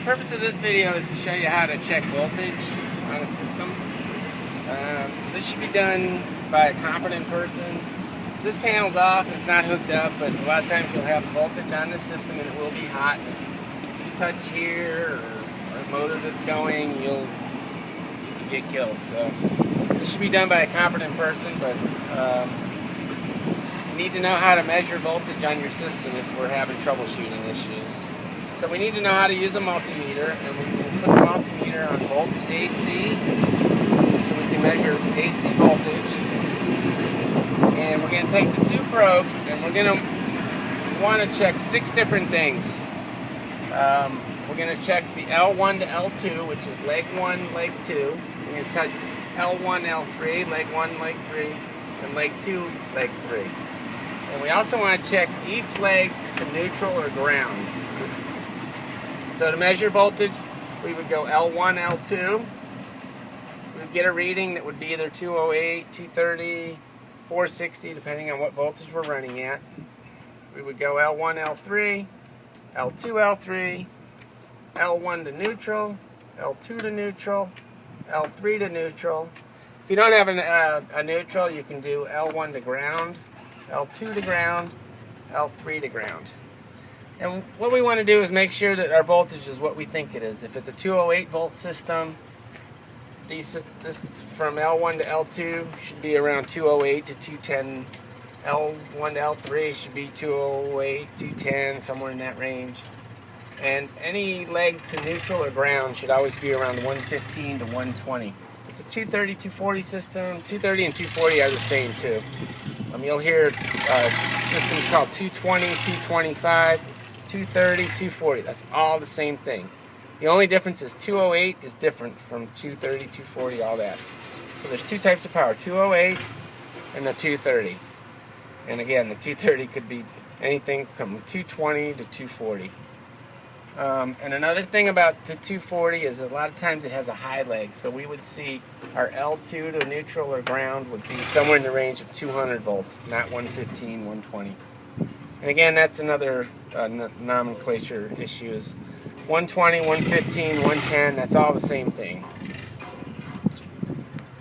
purpose of this video is to show you how to check voltage on a system. This should be done by a competent person. This panel's off, it's not hooked up, but a lot of times you'll have voltage on this system and it will be hot. If you touch here or the motor that's going, you can get killed. So this should be done by a competent person, but you need to know how to measure voltage on your system if we're having troubleshooting issues. So we need to know how to use a multimeter, and we can put the multimeter on volts AC, so we can measure AC voltage. And we're going to take the two probes, and we're going to want to check 6 different things. We're going to check the L1 to L2, which is leg 1, leg 2. We're going to touch L1, L3, leg 1, leg 3, and leg 2, leg 3. And we also want to check each leg to neutral or ground. So to measure voltage, we would go L1, L2. We would get a reading that would be either 208, 230, 460, depending on what voltage we're running at. We would go L1, L3, L2, L3, L1 to neutral, L2 to neutral, L3 to neutral. If you don't have a neutral, you can do L1 to ground, L2 to ground, L3 to ground. And what we want to do is make sure that our voltage is what we think it is. If it's a 208 volt system, this from L1 to L2 should be around 208 to 210. L1 to L3 should be 208, 210, somewhere in that range. And any leg to neutral or ground should always be around 115 to 120. It's a 230, 240 system. 230 and 240 are the same too. You'll hear systems called 220, 225, 230, 240. That's all the same thing. The only difference is 208 is different from 230, 240, all that. So there's 2 types of power, 208 and the 230. And again, the 230 could be anything from 220 to 240. And another thing about the 240 is a lot of times it has a high leg. So we would see our L2 to neutral or ground would be somewhere in the range of 200 volts, not 115, 120. And again, that's another nomenclature issue is 120, 115, 110, that's all the same thing.